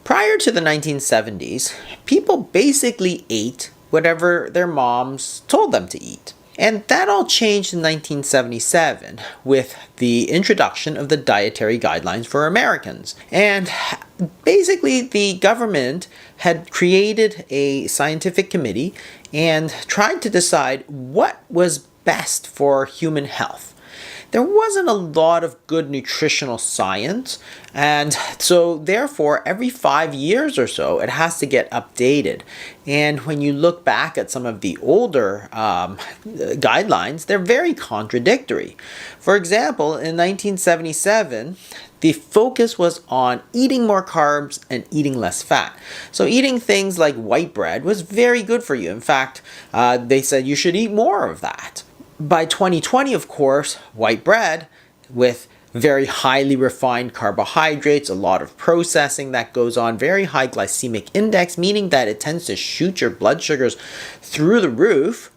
Prior to the 1970s, people basically ate whatever their moms told them to eat. And that all changed in 1977 with the introduction of the dietary guidelines for Americans. And basically, the government had created a scientific committee and tried to decide what was best for human health. There wasn't a lot of good nutritional science, and so therefore every 5 years or so it has to get updated. And when you look back at some of the older guidelines, they're very contradictory. For example, in 1977, the focus was on eating more carbs and eating less fat. So eating things like white bread was very good for you. In fact, they said you should eat more of that. By 2020, of course, white bread with very highly refined carbohydrates, a lot of processing that goes on, very high glycemic index, meaning that it tends to shoot your blood sugars through the roof,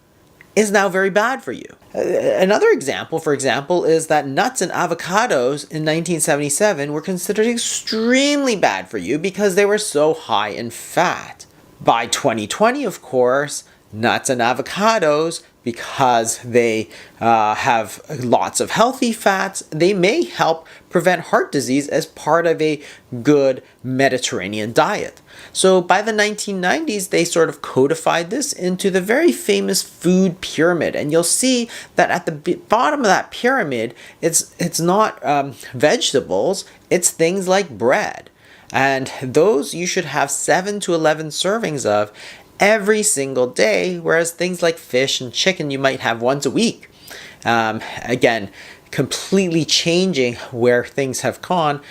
is now very bad for you. Another example, for example, is that nuts and avocados in 1977 were considered extremely bad for you because they were so high in fat. By 2020, of course, nuts and avocados, because they have lots of healthy fats, they may help prevent heart disease as part of a good Mediterranean diet. So by the 1990s, they sort of codified this into the very famous food pyramid. And you'll see that at the bottom of that pyramid, it's not vegetables, it's things like bread. And those you should have 7 to 11 servings of every single day, whereas things like fish and chicken you might have once a week. Again, completely changing where things have gone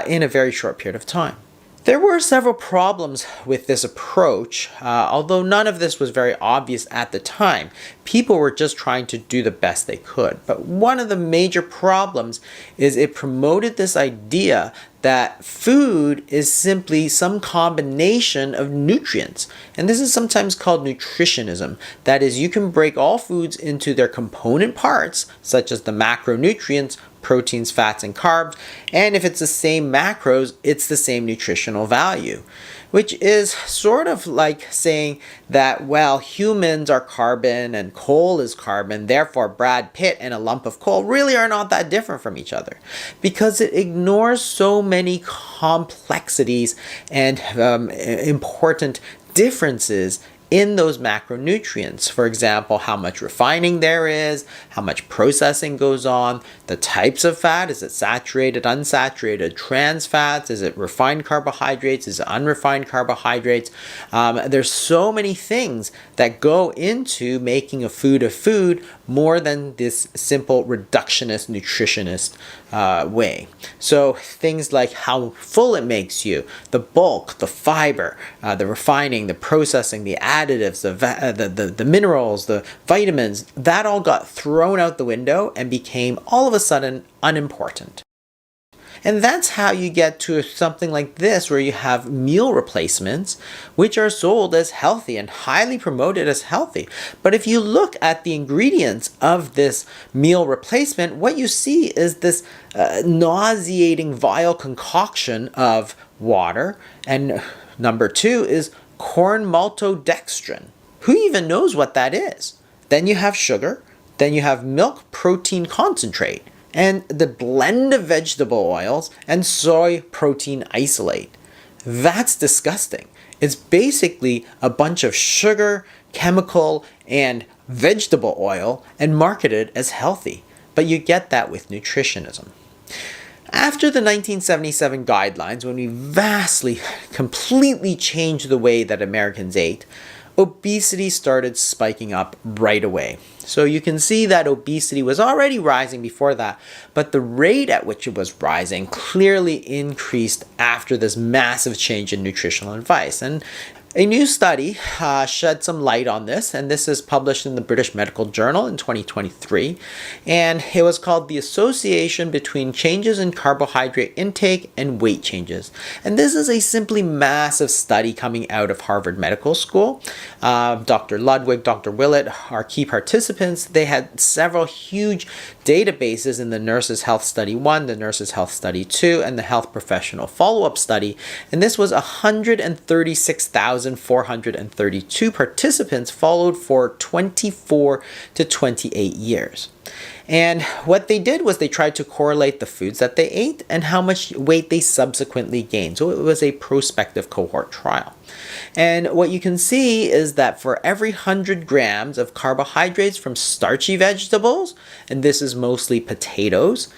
in a very short period of time. There were several problems with this approach, although none of this was very obvious at the time. People were just trying to do the best they could. But one of the major problems is it promoted this idea that food is simply some combination of nutrients. And this is sometimes called nutritionism. That is, you can break all foods into their component parts, such as the macronutrients, proteins, fats, and carbs. And if it's the same macros, it's the same nutritional value. Which is sort of like saying that, well, humans are carbon and coal is carbon, therefore Brad Pitt and a lump of coal really are not that different from each other. Because it ignores so many complexities and important differences in those macronutrients. For example, how much refining there is, how much processing goes on, the types of fat, is it saturated, unsaturated, trans fats, is it refined carbohydrates, is it unrefined carbohydrates? There's so many things that go into making a food more than this simple reductionist, nutritionist way. So things like how full it makes you, the bulk, the fiber, the refining, the processing, the additives, the minerals, the vitamins, that all got thrown out the window and became all of a sudden unimportant. And that's how you get to something like this, where you have meal replacements, which are sold as healthy and highly promoted as healthy. But if you look at the ingredients of this meal replacement, what you see is this nauseating, vile concoction of water. And number 2 is corn maltodextrin. Who even knows what that is? Then you have sugar. Then you have milk protein concentrate, and the blend of vegetable oils and soy protein isolate. That's disgusting. It's basically a bunch of sugar, chemical, and vegetable oil and marketed as healthy. But you get that with nutritionism. After the 1977 guidelines, when we vastly, completely changed the way that Americans ate, obesity started spiking up right away. So you can see that obesity was already rising before that, but the rate at which it was rising clearly increased after this massive change in nutritional advice. And A new study shed some light on this, and this is published in the British Medical Journal in 2023, and it was called The Association Between Changes in Carbohydrate Intake and Weight Changes. And this is a simply massive study coming out of Harvard Medical School. Dr. Ludwig, Dr. Willett are key participants. They had several huge databases in the Nurses Health Study 1, the Nurses Health Study 2, and the Health Professional Follow-Up Study, and this was 136,432 participants followed for 24 to 28 years. And what they did was they tried to correlate the foods that they ate and how much weight they subsequently gained. So it was a prospective cohort trial. And what you can see is that for every 100 grams of carbohydrates from starchy vegetables, and this is mostly potatoes,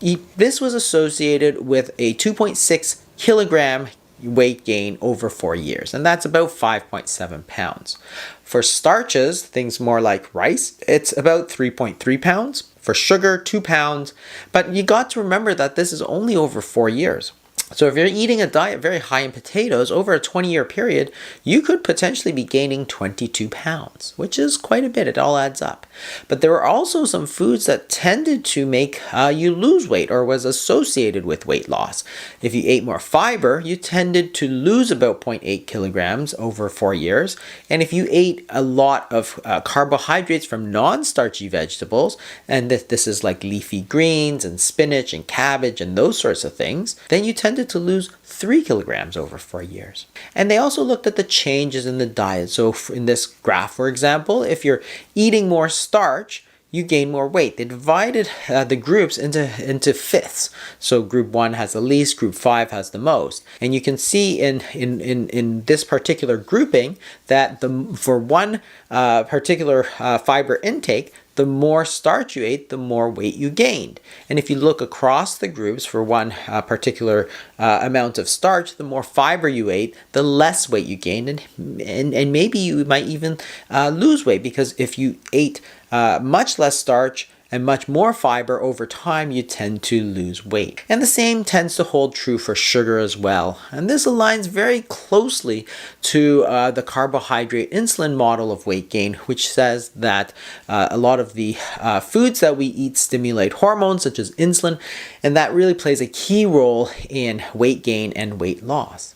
this was associated with a 2.6 kilogram weight gain over 4 years, and that's about 5.7 pounds. For starches, things more like rice, it's about 3.3 pounds. For sugar, 2 pounds. But you got to remember that this is only over 4 years. So if you're eating a diet very high in potatoes over a 20-year period, you could potentially be gaining 22 pounds, which is quite a bit. It all adds up. But there were also some foods that tended to make you lose weight or was associated with weight loss. If you ate more fiber, you tended to lose about 0.8 kilograms over 4 years. And if you ate a lot of carbohydrates from non-starchy vegetables, and this is like leafy greens and spinach and cabbage and those sorts of things, then you tended to lose 3 kilograms over 4 years. And they also looked at the changes in the diet. So in this graph, for example, if you're eating more starch, you gain more weight. They divided the groups into fifths. So group 1 has the least, group 5 has the most. And you can see in this particular grouping that for one particular fiber intake, the more starch you ate, the more weight you gained. And if you look across the groups for one particular amount of starch, the more fiber you ate, the less weight you gained. And maybe you might even lose weight, because if you ate much less starch and much more fiber over time, you tend to lose weight. And the same tends to hold true for sugar as well. And this aligns very closely to the carbohydrate insulin model of weight gain, which says that a lot of the foods that we eat stimulate hormones such as insulin, and that really plays a key role in weight gain and weight loss.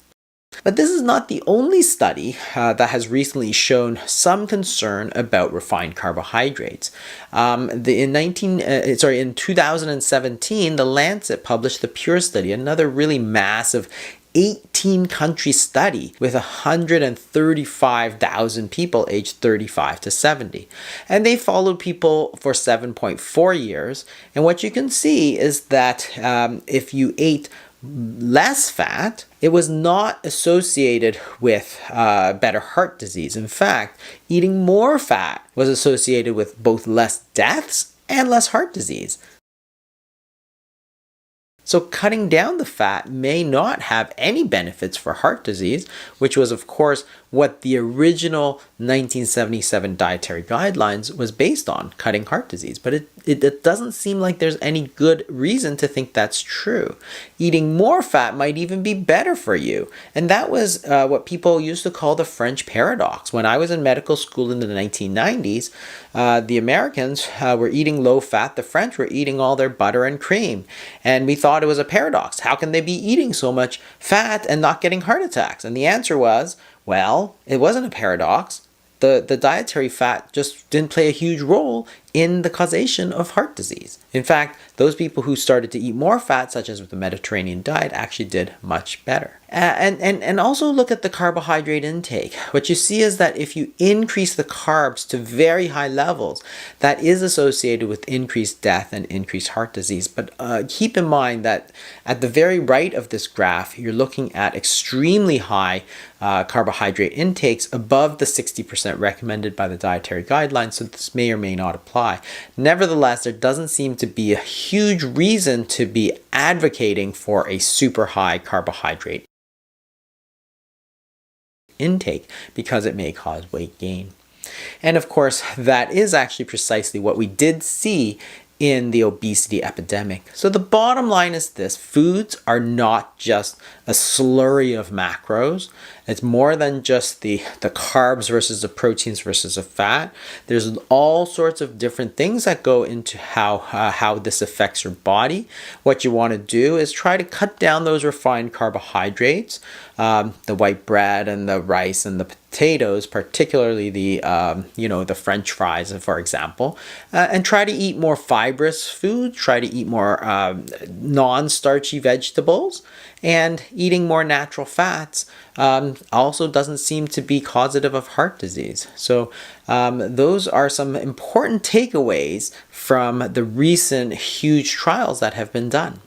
But this is not the only study that has recently shown some concern about refined carbohydrates. In 2017, The Lancet published the PURE study, another really massive 18-country study with 135,000 people aged 35 to 70. And they followed people for 7.4 years. And what you can see is that if you ate less fat, it was not associated with better heart disease. In fact, eating more fat was associated with both less deaths and less heart disease. So cutting down the fat may not have any benefits for heart disease, which was, of course, what the original 1977 dietary guidelines was based on, cutting heart disease. But it doesn't seem like there's any good reason to think that's true. Eating more fat might even be better for you. And that was what people used to call the French paradox. When I was in medical school in the 1990s, the Americans were eating low fat. The French were eating all their butter and cream. And we thought it was a paradox. How can they be eating so much fat and not getting heart attacks? And the answer was, well, it wasn't a paradox. The dietary fat just didn't play a huge role in the causation of heart disease. In fact, those people who started to eat more fat, such as with the Mediterranean diet, actually did much better. And also look at the carbohydrate intake. What you see is that if you increase the carbs to very high levels, that is associated with increased death and increased heart disease. But keep in mind that at the very right of this graph, you're looking at extremely high carbohydrate intakes above the 60% recommended by the dietary guidelines, so this may or may not apply. Nevertheless, there doesn't seem to be a huge reason to be advocating for a super high carbohydrate intake because it may cause weight gain. And of course, that is actually precisely what we did see in the obesity epidemic. So the bottom line is this: foods are not just a slurry of macros. It's more than just the carbs versus the proteins versus the fat. There's all sorts of different things that go into how this affects your body. What you want to do is try to cut down those refined carbohydrates, the white bread and the rice and the potatoes, particularly the the French fries, for example, and try to eat more fibrous food. Try to eat more non-starchy vegetables, and eating more natural fats also doesn't seem to be causative of heart disease. So those are some important takeaways from the recent huge trials that have been done.